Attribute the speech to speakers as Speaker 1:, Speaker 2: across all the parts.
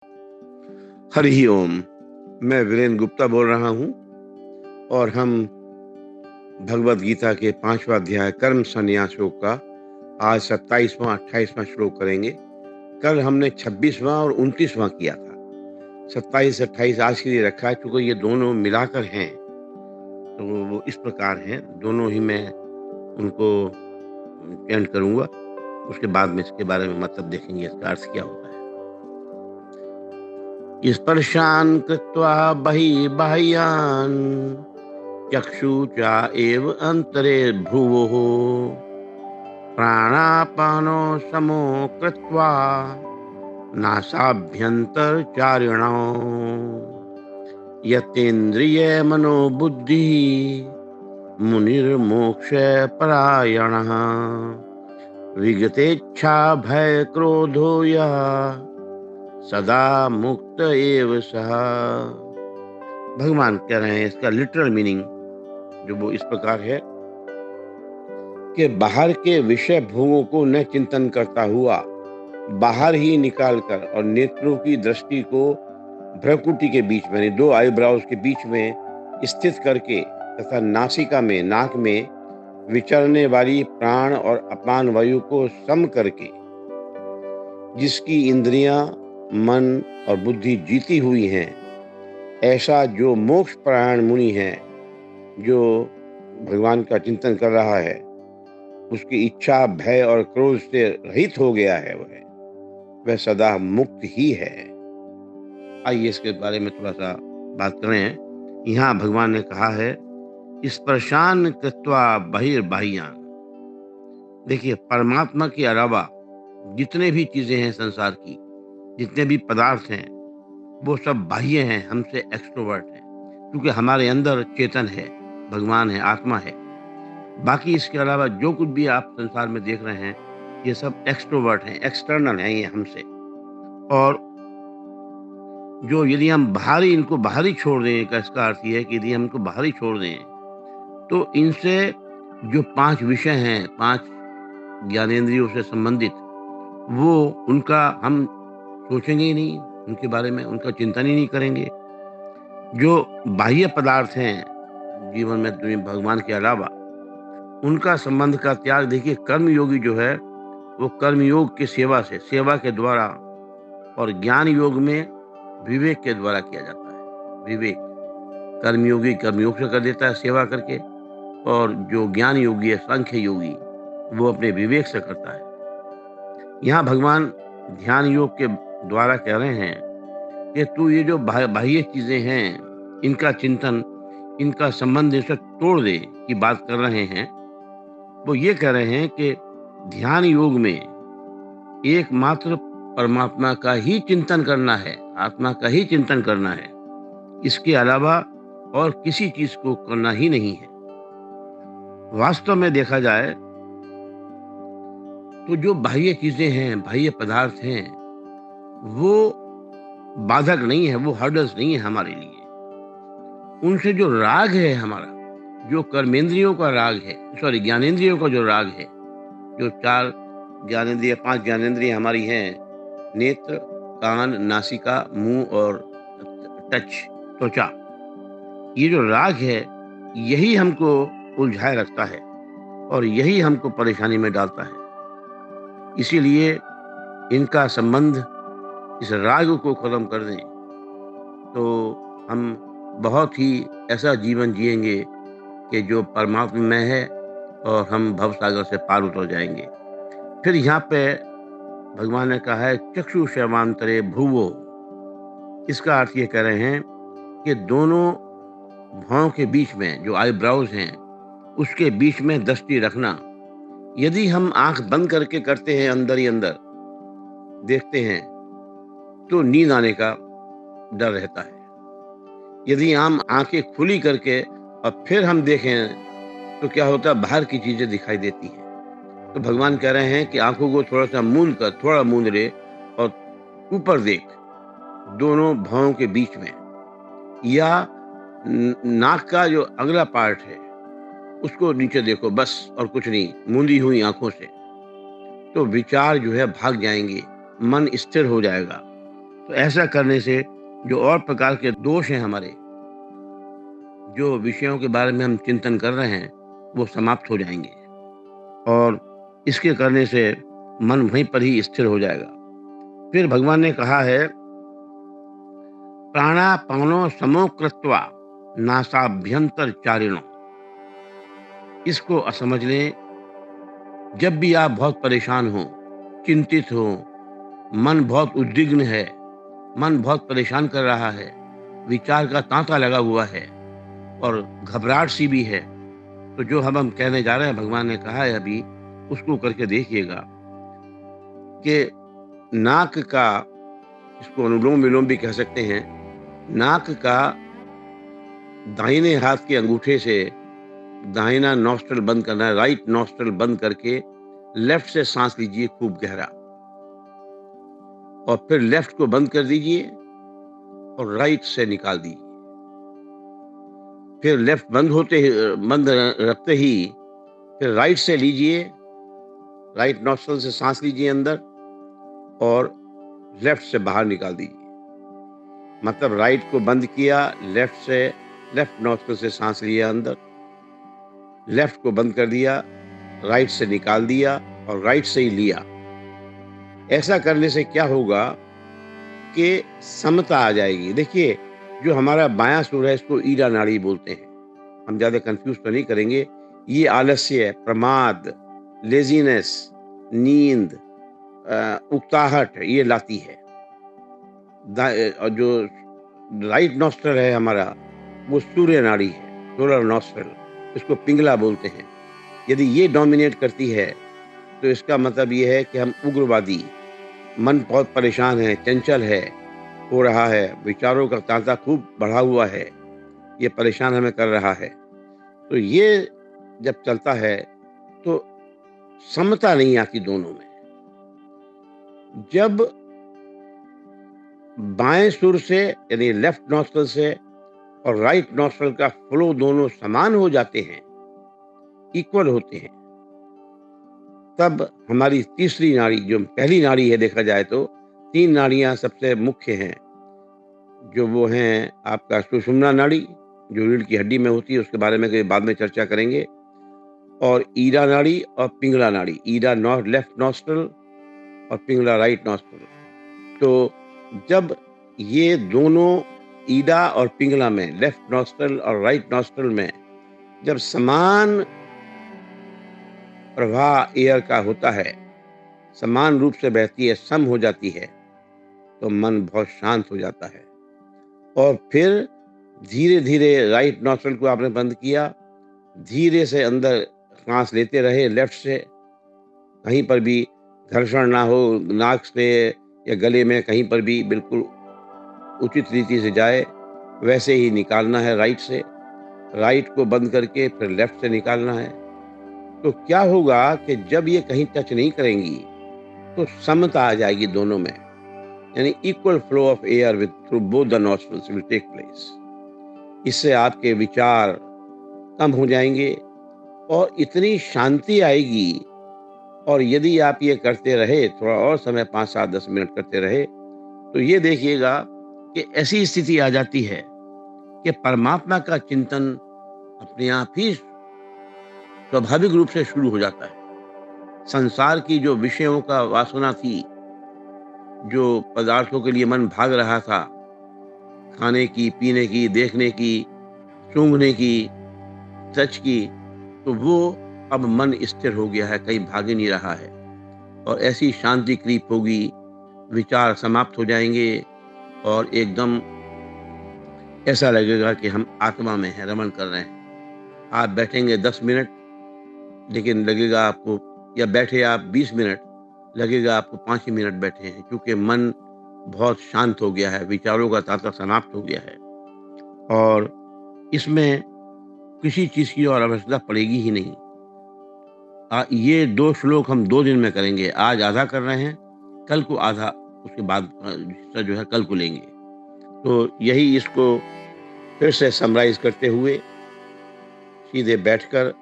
Speaker 1: हरि ओम। मैं वीरेंद्र गुप्ता बोल रहा हूँ और हम भगवद गीता के 5वां अध्याय कर्म संन्यास योग का आज 27वां 28वां श्लोक करेंगे। कल हमने 26वां और 29वां किया था। 27 28 आज के लिए रखा है क्योंकि ये दोनों मिलाकर हैं, तो वो इस प्रकार हैं। दोनों ही मैं उनको चयन करूँगा, उसके बाद में इसके बारे में मतलब देखेंगे इसका अर्थ क्या होता है। स्पर्शान् कृत्वा बहिर्बाह्यान् चक्षुषा एव अन्तरे भ्रुवोः प्राणापानो समो कृत्वा नासाभ्यन्तरचारिणौ यतेन्द्रियमनोबुद्धिः मुनिर्मोक्षपरायणः विगतेच्छा भयक्रोधो यः सदा मुक्त एव सः। भगवान कह रहे हैं इसका लिटरल मीनिंग जो वो इस प्रकार है कि बाहर के विषय भोगों को न चिंतन करता हुआ बाहर ही निकालकर और नेत्रों की दृष्टि को भ्रकुटी के बीच में, दो आईब्राउज के बीच में स्थित करके तथा नासिका में, नाक में विचरने वाली प्राण और अपान वायु को सम करके जिसकी इंद्रियां, मन और बुद्धि जीती हुई हैं, ऐसा जो मोक्ष परायण मुनि है, जो भगवान का चिंतन कर रहा है, उसकी इच्छा, भय और क्रोध से रहित हो गया है, वह सदा मुक्त ही है। आइए इसके बारे में थोड़ा सा बात करें। यहाँ भगवान ने कहा है स्पर्शान् कृत्वा बहिर्बाह्यान्। देखिए, परमात्मा के अलावा जितने भी चीजें हैं संसार की, जितने भी पदार्थ हैं, वो सब बाह्य हैं, हमसे एक्सट्रोवर्ट हैं, क्योंकि हमारे अंदर चेतन है, भगवान है, आत्मा है। बाकी इसके अलावा जो कुछ भी आप संसार में देख रहे हैं, ये सब एक्सट्रोवर्ट हैं, एक्सटर्नल हैं ये हमसे। और जो यदि हम इनको बाहरी छोड़ दें, का इसका अर्थ ये है कि यदि हम इनको बाहरी छोड़ दें तो इनसे जो 5 विषय हैं, 5 ज्ञानेंद्रियों से संबंधित, वो उनका हम सोचेंगे ही नहीं, उनके बारे में उनका चिंतन ही नहीं करेंगे। जो बाह्य पदार्थ हैं जीवन में भगवान के अलावा, उनका संबंध का त्याग देखिए, कर्म योगी जो है वो कर्म योग की सेवा के द्वारा, और ज्ञान योग में विवेक के द्वारा किया जाता है। विवेक, कर्मयोगी कर्मयोग से कर देता है सेवा करके, और जो ज्ञान योगी है, सांख्य योगी, वो अपने विवेक से करता है। यहाँ भगवान ध्यान योग के द्वारा कह रहे हैं कि तू ये जो बाह्य चीजें हैं, इनका चिंतन, इनका संबंध इससे तोड़ दे की बात कर रहे हैं। वो ये कह रहे हैं कि ध्यान योग में एकमात्र परमात्मा का ही चिंतन करना है, आत्मा का ही चिंतन करना है, इसके अलावा और किसी चीज को करना ही नहीं है। वास्तव में देखा जाए तो जो बाह्य चीजें हैं, बाह्य पदार्थ हैं, वो बाधक नहीं है, वो हर्डल्स नहीं है हमारे लिए। उनसे जो राग है हमारा, जो कर्मेंद्रियों का राग है, ज्ञानेंद्रियों का जो राग है, जो 4 ज्ञानेंद्रिय, 5 ज्ञानेंद्रिय हमारी हैं, नेत्र, कान, नासिका, मुंह और टच, त्वचा, ये जो राग है, यही हमको उलझाए रखता है और यही हमको परेशानी में डालता है। इसीलिए इनका संबंध, इस राग को खत्म कर दें तो हम बहुत ही ऐसा जीवन जिएंगे कि जो परमात्मा में है, और हम भवसागर से पार उतर जाएंगे। फिर यहाँ पे भगवान ने कहा है चक्षुषेवांतरे भ्रुवो। इसका अर्थ ये कह रहे हैं कि दोनों भौं के बीच में जो आईब्राउज हैं, उसके बीच में दृष्टि रखना। यदि हम आंख बंद करके करते हैं, अंदर ही अंदर देखते हैं, तो नींद आने का डर रहता है। यदि हम आंखें खुली करके और फिर हम देखें तो क्या होता है, बाहर की चीजें दिखाई देती हैं। तो भगवान कह रहे हैं कि आंखों को थोड़ा सा थोड़ा मूंद ले और ऊपर देख, दोनों भौं के बीच में, या नाक का जो अगला पार्ट है उसको नीचे देखो, बस, और कुछ नहीं, मूंदी हुई आंखों से। तो विचार जो है भाग जाएंगे, मन स्थिर हो जाएगा। तो ऐसा करने से जो और प्रकार के दोष हैं हमारे, जो विषयों के बारे में हम चिंतन कर रहे हैं, वो समाप्त हो जाएँगे और इसके करने से मन वहीं पर ही स्थिर हो जाएगा। फिर भगवान ने कहा है, प्राणापानो समो कृत्वा नासाभ्यंतर चारिणो। इसको समझ लें, जब भी आप बहुत परेशान हो, चिंतित हो, मन बहुत उद्विग्न है, मन बहुत परेशान कर रहा है, विचार का तांता लगा हुआ है और घबराहट सी भी है, तो जो हम कहने जा रहे हैं, भगवान ने कहा है अभी, उसको करके देखिएगा कि नाक का, इसको अनुलोम विलोम भी कह सकते हैं, नाक का दाहिने हाथ के अंगूठे से दाहिना नॉस्ट्रल बंद करना है, राइट नॉस्ट्रल बंद करके लेफ्ट से सांस लीजिए खूब गहरा और फिर लेफ्ट को बंद कर दीजिए और राइट से निकाल दीजिए। फिर लेफ्ट बंद रखते ही फिर राइट से लीजिए, राइट नॉस्ट्रल से सांस लीजिए अंदर और लेफ्ट से बाहर निकाल दीजिए। मतलब राइट को बंद किया, लेफ्ट नॉस्ट्रल से सांस लिया अंदर, लेफ्ट को बंद कर दिया, राइट से निकाल दिया और राइट से ही लिया। ऐसा करने से क्या होगा कि समता आ जाएगी। देखिए, जो हमारा बायां सुर है, इसको ईड़ा नाड़ी बोलते हैं। हम ज्यादा कंफ्यूज तो नहीं करेंगे। ये आलस्य, प्रमाद, लेजीनेस, नींद, उकताहट ये लाती है। और जो राइट नॉस्ट्रल है हमारा, वो सूर्य नाड़ी है, सोलर नॉस्ट्रल, इसको पिंगला बोलते हैं। यदि ये डोमिनेट करती है तो इसका मतलब ये है कि हम उग्रवादी, मन बहुत परेशान है, चंचल है, हो रहा है, विचारों का तांता खूब बढ़ा हुआ है, ये परेशान हमें कर रहा है। तो ये जब चलता है तो समता नहीं आती दोनों में। जब बाएं सुर से यानी लेफ्ट नॉस्ट्रल से और राइट नॉस्ट्रल का फ्लो दोनों समान हो जाते हैं, इक्वल होते हैं, तब हमारी तीसरी नाड़ी, जो पहली नाड़ी है देखा जाए तो 3 नाड़ियां सबसे मुख्य हैं, जो वो हैं आपका सुषुम्ना नाड़ी, जो रीढ़ की हड्डी में होती है, उसके बारे में कभी बाद में चर्चा करेंगे, और ईड़ा नाड़ी और पिंगला नाड़ी। ईड़ा लेफ्ट नॉस्ट्रल और पिंगला राइट नॉस्ट्रल। तो जब ये दोनों ईड़ा और पिंगला में, लेफ्ट नॉस्ट्रल और राइट नॉस्ट्रल में जब समान प्रवाह एयर का होता है, समान रूप से बहती है, सम हो जाती है, तो मन बहुत शांत हो जाता है। और फिर धीरे धीरे राइट नॉस्ट्रल को आपने बंद किया, धीरे से अंदर सांस लेते रहे लेफ्ट से, कहीं पर भी घर्षण ना हो, नाक से या गले में कहीं पर भी बिल्कुल उचित रीति से जाए, वैसे ही निकालना है राइट से, राइट को बंद करके फिर लेफ्ट से निकालना है। तो क्या होगा कि जब ये कहीं टच नहीं करेंगी तो समता आ जाएगी दोनों में, यानी equal flow of air with through both the nostrils will take place. इससे आपके विचार कम हो जाएंगे और इतनी शांति आएगी। और यदि आप ये करते रहे, थोड़ा और समय 5, 7, 10 मिनट करते रहे, तो ये देखिएगा कि ऐसी स्थिति आ जाती है कि परमात्मा का चिंतन अपने आप ही स्वाभाविक रूप से शुरू हो जाता है। संसार की जो विषयों का वासना थी, जो पदार्थों के लिए मन भाग रहा था, खाने की, पीने की, देखने की, सूंघने की, टच की, तो वो अब मन स्थिर हो गया है, कहीं भाग ही नहीं रहा है और ऐसी शांति क्रीप होगी, विचार समाप्त हो जाएंगे और एकदम ऐसा लगेगा कि हम आत्मा में हैं, रमण कर रहे हैं। आप बैठेंगे 10 मिनट, लेकिन लगेगा आपको, या बैठे आप 20 मिनट, लगेगा आपको 5 ही मिनट बैठे हैं, क्योंकि मन बहुत शांत हो गया है, विचारों का तांता समाप्त हो गया है और इसमें किसी चीज की और आवश्यकता पड़ेगी ही नहीं। ये 2 श्लोक हम 2 दिन में करेंगे। आज आधा कर रहे हैं, कल को आधा, उसके बाद हिस्सा जो है कल को लेंगे। तो यही इसको फिर से समराइज करते हुए, सीधे बैठकर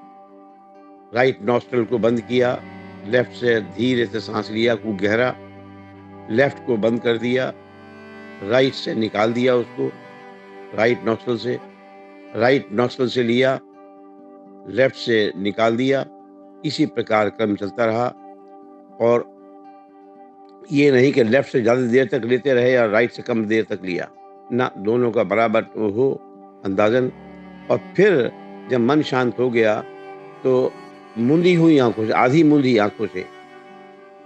Speaker 1: राइट नॉस्ट्रल को बंद किया, लेफ्ट से धीरे से सांस लिया खूब गहरा, लेफ्ट को बंद कर दिया, राइट से निकाल दिया उसको, राइट नॉस्ट्रिल से, राइट नॉस्ट्रिल से लिया, लेफ्ट से निकाल दिया। इसी प्रकार क्रम चलता रहा और ये नहीं कि लेफ्ट से ज़्यादा देर तक लेते रहे या राइट से कम देर तक लिया। ना, दोनों का बराबर हो अंदाज़न। और फिर जब मन शांत हो गया तो मूंदी हुई आँखों से, आधी मूंदी आँखों से,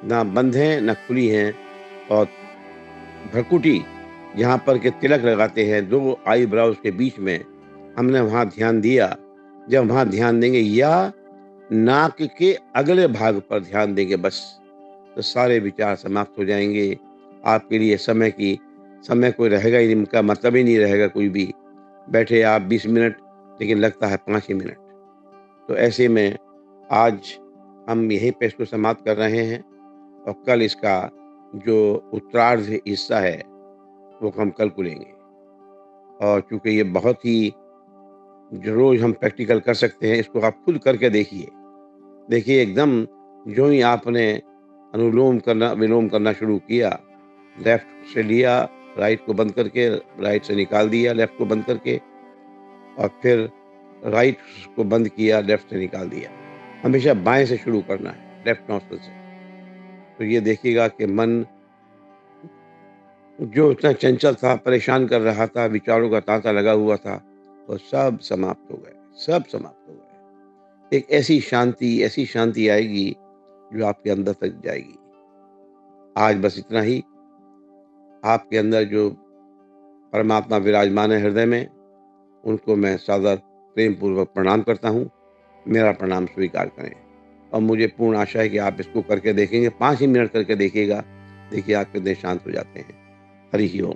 Speaker 1: ना बंद हैं, ना खुली हैं, और भ्रकुटी जहाँ पर के तिलक लगाते हैं 2 आईब्रोज़ के बीच में, हमने वहाँ ध्यान दिया। जब वहाँ ध्यान देंगे या नाक के अगले भाग पर ध्यान देंगे बस, तो सारे विचार समाप्त हो जाएँगे। आपके लिए समय कोई रहेगा ही नहीं, उनका मतलब ही नहीं रहेगा कोई भी। बैठे आप 20 मिनट, लेकिन लगता है 5 ही मिनट। तो ऐसे में आज हम यहीं पे इसको समाप्त कर रहे हैं और कल इसका जो उत्तरार्ध हिस्सा है, वो हम कल को लेंगे। और चूँकि ये बहुत ही जो रोज़ हम प्रैक्टिकल कर सकते हैं, इसको आप खुद करके देखिए। देखिए एकदम जो ही आपने अनुलोम करना, विलोम करना शुरू किया, लेफ्ट से लिया, राइट को बंद करके, राइट से निकाल दिया लेफ्ट को बंद करके, और फिर राइट को बंद किया, लेफ्ट से निकाल दिया। हमेशा बाएँ से शुरू करना है, लेफ्ट नॉस्ट्रिल से। तो ये देखिएगा कि मन जो इतना चंचल था, परेशान कर रहा था, विचारों का तांता लगा हुआ था, वो सब समाप्त हो गए, सब समाप्त हो गए। एक ऐसी शांति आएगी जो आपके अंदर तक जाएगी। आज बस इतना ही। आपके अंदर जो परमात्मा विराजमान है हृदय में, उनको मैं सादर प्रेम पूर्वक प्रणाम करता हूँ। मेरा प्रणाम स्वीकार करें और मुझे पूर्ण आशा है कि आप इसको करके देखेंगे, 5 ही मिनट करके देखिएगा, देखिए आप कितने शांत हो जाते हैं। हरि ही ओम।